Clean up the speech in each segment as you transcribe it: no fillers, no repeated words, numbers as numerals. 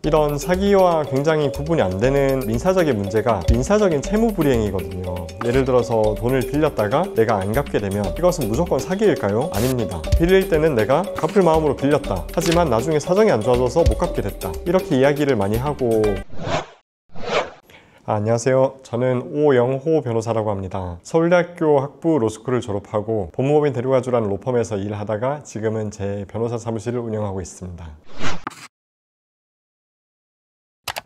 이런 사기와 굉장히 구분이 안 되는 민사적인 문제가 민사적인 채무불이행이거든요. 예를 들어서 돈을 빌렸다가 내가 안 갚게 되면 이것은 무조건 사기일까요? 아닙니다. 빌릴 때는 내가 갚을 마음으로 빌렸다. 하지만 나중에 사정이 안 좋아져서 못 갚게 됐다. 이렇게 이야기를 많이 하고 안녕하세요. 저는 오영호 변호사라고 합니다. 서울대학교 학부 로스쿨을 졸업하고 법무법인 대리과주라는 로펌에서 일하다가 지금은 제 변호사 사무실을 운영하고 있습니다.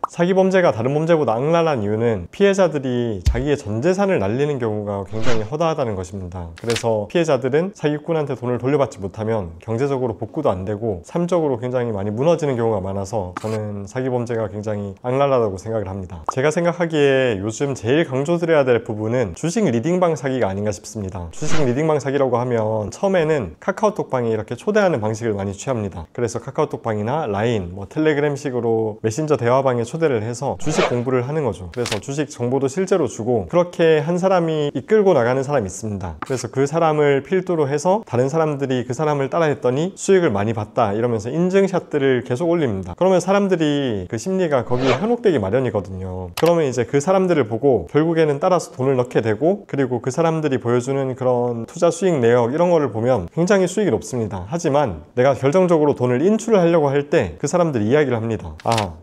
사기 범죄가 다른 범죄보다 악랄한 이유는 피해자들이 자기의 전 재산을 날리는 경우가 굉장히 허다하다는 것입니다. 그래서 피해자들은 사기꾼한테 돈을 돌려받지 못하면 경제적으로 복구도 안 되고 삶적으로 굉장히 많이 무너지는 경우가 많아서 저는 사기 범죄가 굉장히 악랄하다고 생각을 합니다. 제가 생각하기에 요즘 제일 강조드려야 될 부분은 주식 리딩방 사기가 아닌가 싶습니다. 주식 리딩방 사기라고 하면 처음에는 카카오톡방에 이렇게 초대하는 방식을 많이 취합니다. 그래서 카카오톡방이나 라인, 텔레그램식으로 메신저 대화방에 초대를 해서 주식 공부를 하는 거죠. 그래서 주식 정보도 실제로 주고 그렇게 한 사람이 이끌고 나가는 사람이 있습니다. 그래서 그 사람을 필두로 해서 다른 사람들이 그 사람을 따라했더니 수익을 많이 봤다 이러면서 인증샷들을 계속 올립니다. 그러면 사람들이 그 심리가 거기에 현혹되기 마련이거든요. 그러면 이제 그 사람들을 보고 결국에는 따라서 돈을 넣게 되고 그리고 그 사람들이 보여주는 그런 투자 수익 내역 이런 거를 보면 굉장히 수익이 높습니다. 하지만 내가 결정적으로 돈을 인출을 하려고 할 때 그 사람들이 이야기를 합니다.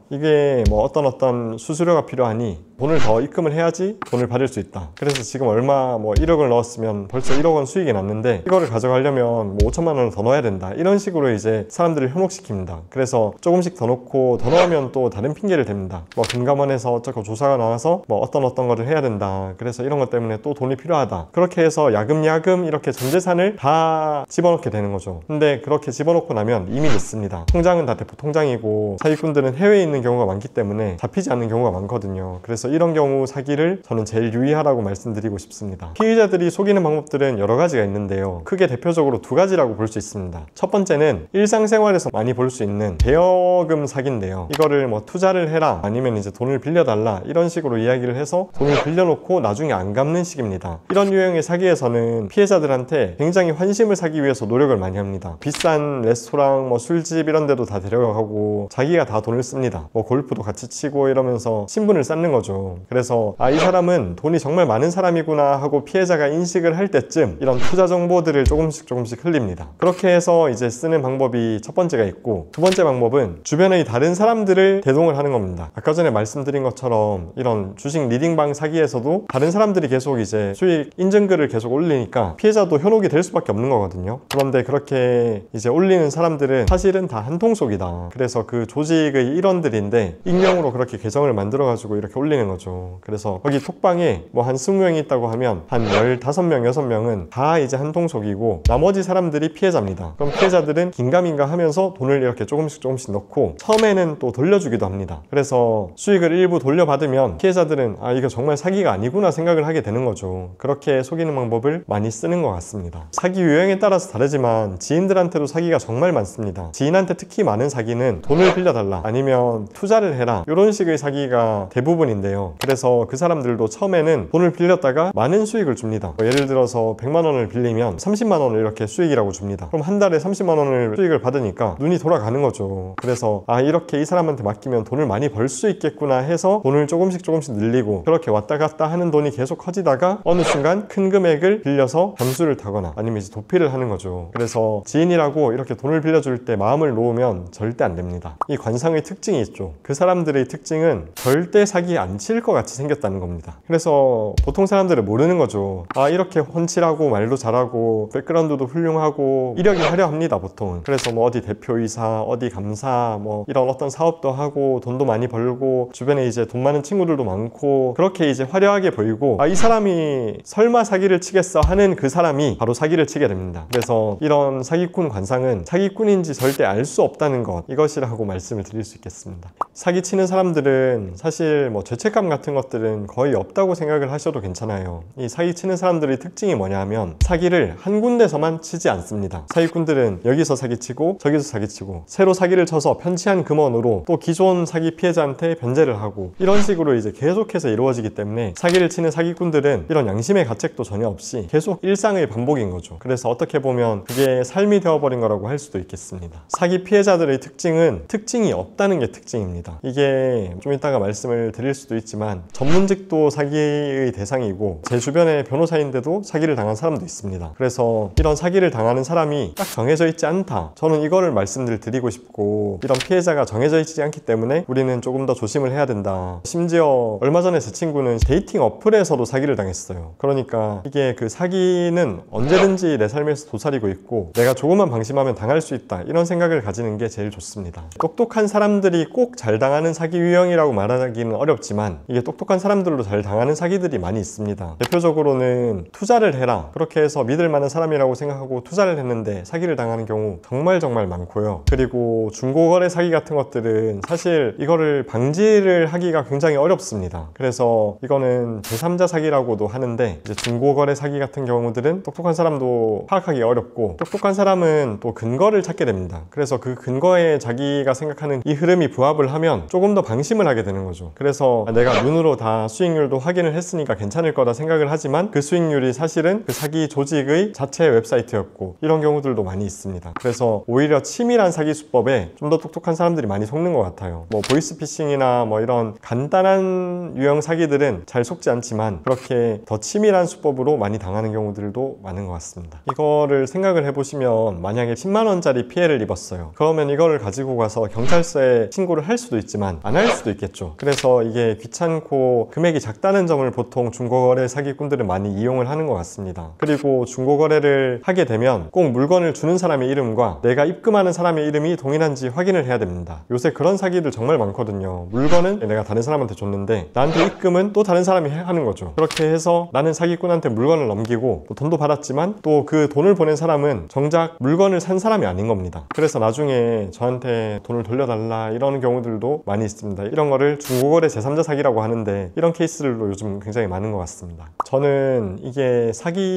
이게 어떤 수수료가 필요하니 돈을 더 입금을 해야지 돈을 받을 수 있다. 그래서 지금 얼마 1억을 넣었으면 벌써 1억 원 수익이 났는데 이거를 가져가려면 5천만 원을 더 넣어야 된다. 이런 식으로 이제 사람들을 현혹시킵니다. 그래서 조금씩 더 넣고 더 넣으면 또 다른 핑계를 댑니다. 금감원에서 어쩌고 조사가 나와서 어떤 거를 해야 된다. 그래서 이런 것 때문에 또 돈이 필요하다. 그렇게 해서 야금야금 이렇게 전 재산을 다 집어넣게 되는 거죠. 근데 그렇게 집어넣고 나면 이미 늦습니다. 통장은 다 대포 통장이고 사기꾼들은 해외에 있는 경우가 많기 때문에 잡히지 않는 경우가 많거든요. 그래서 이런 경우 사기를 저는 제일 유의하라고 말씀드리고 싶습니다. 피의자들이 속이는 방법들은 여러 가지가 있는데요. 크게 대표적으로 두 가지라고 볼 수 있습니다. 첫 번째는 일상생활에서 많이 볼 수 있는 대여금 사기인데요. 이거를 투자를 해라 아니면 이제 돈을 빌려달라 이런 식으로 이야기를 해서 돈을 빌려놓고 나중에 안 갚는 식입니다. 이런 유형의 사기에서는 피해자들한테 굉장히 환심을 사기 위해서 노력을 많이 합니다. 비싼 레스토랑, 술집 이런 데도 다 데려가고 자기가 다 돈을 씁니다. 골프도 같이 치고 이러면서 신분을 쌓는 거죠. 그래서 이 사람은 돈이 정말 많은 사람이구나 하고 피해자가 인식을 할 때쯤 이런 투자 정보들을 조금씩 흘립니다. 그렇게 해서 이제 쓰는 방법이 첫 번째가 있고 두 번째 방법은 주변의 다른 사람들을 대동을 하는 겁니다. 아까 전에 말씀드린 것처럼 이런 주식 리딩방 사기에서도 다른 사람들이 계속 이제 수익 인증글을 계속 올리니까 피해자도 현혹이 될 수밖에 없는 거거든요. 그런데 그렇게 이제 올리는 사람들은 사실은 다 한통속이다. 그래서 그 조직의 일원들인데 익명으로 그렇게 계정을 만들어가지고 이렇게 올리는 거죠. 그래서 거기 톡방에 한 20명이 있다고 하면 한 15명, 6명은 다 이제 한통속이고 나머지 사람들이 피해자입니다. 그럼 피해자들은 긴가민가 하면서 돈을 이렇게 조금씩 넣고 처음에는 또 돌려주기도 합니다. 그래서 수익을 일부 돌려받으면 피해자들은 이거 정말 사기가 아니구나 생각을 하게 되는 거죠. 그렇게 속이는 방법을 많이 쓰는 것 같습니다. 사기 유형에 따라서 다르지만 지인들한테도 사기가 정말 많습니다. 지인한테 특히 많은 사기는 돈을 빌려달라 아니면 투자를 해라 이런 식의 사기가 대부분인데요. 그래서 그 사람들도 처음에는 돈을 빌렸다가 많은 수익을 줍니다. 예를 들어서 100만 원을 빌리면 30만 원을 이렇게 수익이라고 줍니다. 그럼 한 달에 30만 원을 수익을 받으니까 눈이 돌아가는 거죠. 그래서 이렇게 이 사람한테 맡기면 돈을 많이 벌 수 있겠구나 해서 돈을 조금씩 늘리고 그렇게 왔다 갔다 하는 돈이 계속 커지다가 어느 순간 큰 금액을 빌려서 잠수를 타거나 아니면 이제 도피를 하는 거죠. 그래서 지인이라고 이렇게 돈을 빌려줄 때 마음을 놓으면 절대 안 됩니다. 이 관상의 특징이 있죠. 그 사람들의 특징은 절대 사기에 안 칠 것 같이 생겼다는 겁니다. 그래서 보통 사람들은 모르는 거죠. 이렇게 훤칠하고 말도 잘하고 백그라운드도 훌륭하고 이력이 화려합니다. 보통은. 그래서 어디 대표이사, 어디 감사 이런 어떤 사업도 하고 돈도 많이 벌고 주변에 이제 돈 많은 친구들도 많고 그렇게 이제 화려하게 보이고 이 사람이 설마 사기를 치겠어 하는 그 사람이 바로 사기를 치게 됩니다. 그래서 이런 사기꾼 관상은 사기꾼인지 절대 알 수 없다는 것 이것이라고 말씀을 드릴 수 있겠습니다. 사기치는 사람들은 사실 죄책 타격감 같은 것들은 거의 없다고 생각을 하셔도 괜찮아요. 이 사기치는 사람들의 특징이 뭐냐 하면 사기를 한 군데서만 치지 않습니다. 사기꾼들은 여기서 사기치고 저기서 사기치고 새로 사기를 쳐서 편취한 금원으로 또 기존 사기 피해자한테 변제를 하고 이런 식으로 이제 계속해서 이루어지기 때문에 사기를 치는 사기꾼들은 이런 양심의 가책도 전혀 없이 계속 일상의 반복인 거죠. 그래서 어떻게 보면 그게 삶이 되어버린 거라고 할 수도 있겠습니다. 사기 피해자들의 특징은 특징이 없다는 게 특징입니다. 이게 좀 이따가 말씀을 드릴 수도 있지만 전문직도 사기의 대상이고 제 주변에 변호사인데도 사기를 당한 사람도 있습니다. 그래서 이런 사기를 당하는 사람이 딱 정해져 있지 않다. 저는 이거를 말씀을 드리고 싶고 이런 피해자가 정해져 있지 않기 때문에 우리는 조금 더 조심을 해야 된다. 심지어 얼마 전에 제 친구는 데이팅 어플에서도 사기를 당했어요. 그러니까 이게 그 사기는 언제든지 내 삶에서 도사리고 있고 내가 조금만 방심하면 당할 수 있다. 이런 생각을 가지는 게 제일 좋습니다. 똑똑한 사람들이 꼭 잘 당하는 사기 유형이라고 말하기는 어렵지만 이게 똑똑한 사람들로 잘 당하는 사기들이 많이 있습니다. 대표적으로는 투자를 해라. 그렇게 해서 믿을 만한 사람이라고 생각하고 투자를 했는데 사기를 당하는 경우 정말 많고요. 그리고 중고거래 사기 같은 것들은 사실 이거를 방지를 하기가 굉장히 어렵습니다. 그래서 이거는 제3자 사기라고도 하는데 이제 중고거래 사기 같은 경우들은 똑똑한 사람도 파악하기 어렵고 똑똑한 사람은 또 근거를 찾게 됩니다. 그래서 그 근거에 자기가 생각하는 이 흐름이 부합을 하면 조금 더 방심을 하게 되는 거죠. 그래서 내가 눈으로 다 수익률도 확인을 했으니까 괜찮을 거다 생각을 하지만 그 수익률이 사실은 그 사기 조직의 자체 웹사이트였고 이런 경우들도 많이 있습니다. 그래서 오히려 치밀한 사기 수법에 좀 더 똑똑한 사람들이 많이 속는 것 같아요. 뭐 보이스피싱이나 뭐 이런 간단한 유형 사기들은 잘 속지 않지만 그렇게 더 치밀한 수법으로 많이 당하는 경우들도 많은 것 같습니다. 이거를 생각을 해보시면 만약에 10만 원짜리 피해를 입었어요. 그러면 이거를 가지고 가서 경찰서에 신고를 할 수도 있지만 안 할 수도 있겠죠. 그래서 이게 귀찮고 금액이 작다는 점을 보통 중고거래 사기꾼들은 많이 이용을 하는 것 같습니다. 그리고 중고거래를 하게 되면 꼭 물건을 주는 사람의 이름과 내가 입금하는 사람의 이름이 동일한지 확인을 해야 됩니다. 요새 그런 사기들 정말 많거든요. 물건은 내가 다른 사람한테 줬는데 나한테 입금은 또 다른 사람이 하는 거죠. 그렇게 해서 나는 사기꾼한테 물건을 넘기고 돈도 받았지만 또 그 돈을 보낸 사람은 정작 물건을 산 사람이 아닌 겁니다. 그래서 나중에 저한테 돈을 돌려달라 이런 경우들도 많이 있습니다. 이런 거를 중고거래 제3자 사기라고 하는데 이런 케이스들도 요즘 굉장히 많은 것 같습니다. 저는 이게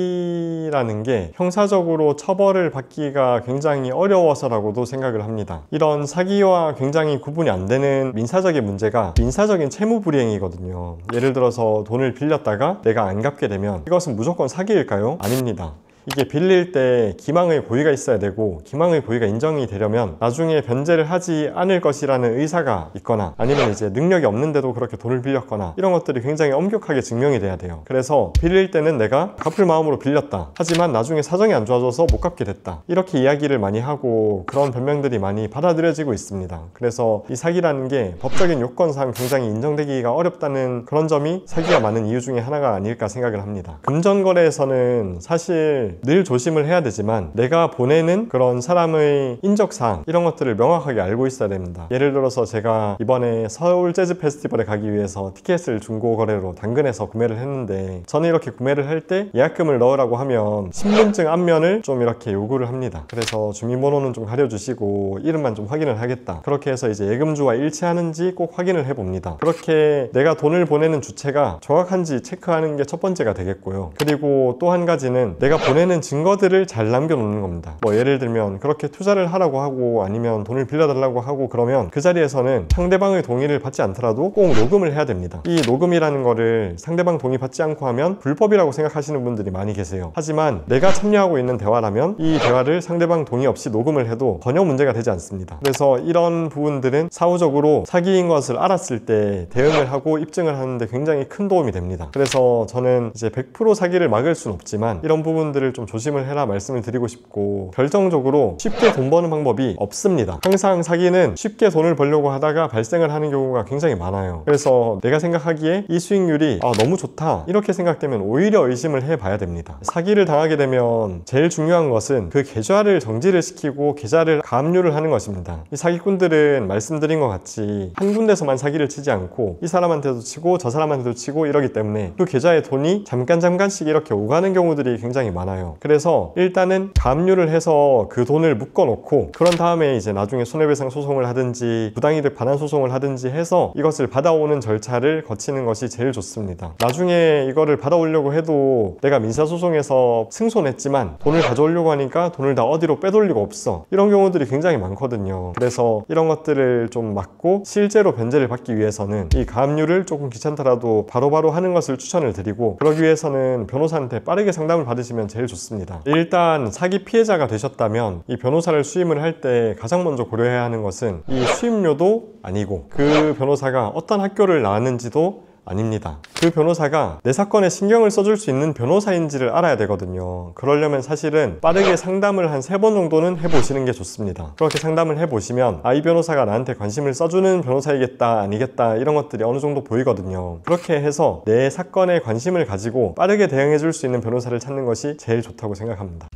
사기라는 게 형사적으로 처벌을 받기가 굉장히 어려워서라고도 생각을 합니다. 이런 사기와 굉장히 구분이 안 되는 민사적인 문제가 민사적인 채무불이행이거든요. 예를 들어서 돈을 빌렸다가 내가 안 갚게 되면 이것은 무조건 사기일까요? 아닙니다. 이게 빌릴 때 기망의 고의가 있어야 되고 기망의 고의가 인정이 되려면 나중에 변제를 하지 않을 것이라는 의사가 있거나 아니면 이제 능력이 없는데도 그렇게 돈을 빌렸거나 이런 것들이 굉장히 엄격하게 증명이 돼야 돼요. 그래서 빌릴 때는 내가 갚을 마음으로 빌렸다. 하지만 나중에 사정이 안 좋아져서 못 갚게 됐다. 이렇게 이야기를 많이 하고 그런 변명들이 많이 받아들여지고 있습니다. 그래서 이 사기라는 게 법적인 요건상 굉장히 인정되기가 어렵다는 그런 점이 사기가 많은 이유 중에 하나가 아닐까 생각을 합니다. 금전거래에서는 사실 늘 조심을 해야 되지만 내가 보내는 그런 사람의 인적사항 이런 것들을 명확하게 알고 있어야 됩니다. 예를 들어서 제가 이번에 서울 재즈 페스티벌에 가기 위해서 티켓을 중고거래로 당근에서 구매를 했는데 저는 이렇게 구매를 할 때 예약금을 넣으라고 하면 신분증 앞면을 좀 이렇게 요구를 합니다. 그래서 주민번호는 좀 가려주시고 이름만 좀 확인을 하겠다. 그렇게 해서 이제 예금주와 일치하는지 꼭 확인을 해봅니다. 그렇게 내가 돈을 보내는 주체가 정확한지 체크하는 게 첫 번째가 되겠고요. 그리고 또 한 가지는 내가 보내는 증거들을 잘 남겨놓는 겁니다. 뭐 예를 들면 그렇게 투자를 하라고 하고 아니면 돈을 빌려달라고 하고 그러면 그 자리에서는 상대방의 동의를 받지 않더라도 꼭 녹음을 해야 됩니다. 이 녹음이라는 거를 상대방 동의 받지 않고 하면 불법이라고 생각하시는 분들이 많이 계세요. 하지만 내가 참여하고 있는 대화라면 이 대화를 상대방 동의 없이 녹음을 해도 전혀 문제가 되지 않습니다. 그래서 이런 부분들은 사후적으로 사기인 것을 알았을 때 대응을 하고 입증을 하는데 굉장히 큰 도움이 됩니다. 그래서 저는 이제 100% 사기를 막을 수는 없지만 이런 부분들을 좀 조심을 해라 말씀을 드리고 싶고 결정적으로 쉽게 돈 버는 방법이 없습니다. 항상 사기는 쉽게 돈을 벌려고 하다가 발생을 하는 경우가 굉장히 많아요. 그래서 내가 생각하기에 이 수익률이 너무 좋다 이렇게 생각되면 오히려 의심을 해봐야 됩니다. 사기를 당하게 되면 제일 중요한 것은 그 계좌를 정지를 시키고 계좌를 가압류를 하는 것입니다. 이 사기꾼들은 말씀드린 것 같이 한 군데서만 사기를 치지 않고 이 사람한테도 치고 저 사람한테도 치고 이러기 때문에 그 계좌에 돈이 잠깐씩 이렇게 오가는 경우들이 굉장히 많아요. 좋아요. 그래서 일단은 가압류를 해서 그 돈을 묶어 놓고 그런 다음에 이제 나중에 손해배상 소송을 하든지 부당이득 반환 소송을 하든지 해서 이것을 받아오는 절차를 거치는 것이 제일 좋습니다. 나중에 이거를 받아오려고 해도 내가 민사소송에서 승소냈지만 돈을 가져오려고 하니까 돈을 다 어디로 빼돌 리가 없어. 이런 경우들이 굉장히 많거든요. 그래서 이런 것들을 좀 막고 실제로 변제를 받기 위해서는 이 가압류를 조금 귀찮더라도 바로바로 하는 것을 추천을 드리고, 그러기 위해서는 변호사한테 빠르게 상담을 받으시면 제일 좋습니다. 일단 사기 피해자가 되셨다면 이 변호사를 수임을 할 때 가장 먼저 고려해야 하는 것은 이 수임료도 아니고 그 변호사가 어떤 학교를 나왔는지도 아닙니다. 그 변호사가 내 사건에 신경을 써줄 수 있는 변호사인지를 알아야 되거든요. 그러려면 사실은 빠르게 상담을 한 3번 정도는 해보시는 게 좋습니다. 그렇게 상담을 해보시면 이 변호사가 나한테 관심을 써주는 변호사이겠다 아니겠다 이런 것들이 어느 정도 보이거든요. 그렇게 해서 내 사건에 관심을 가지고 빠르게 대응해줄 수 있는 변호사를 찾는 것이 제일 좋다고 생각합니다.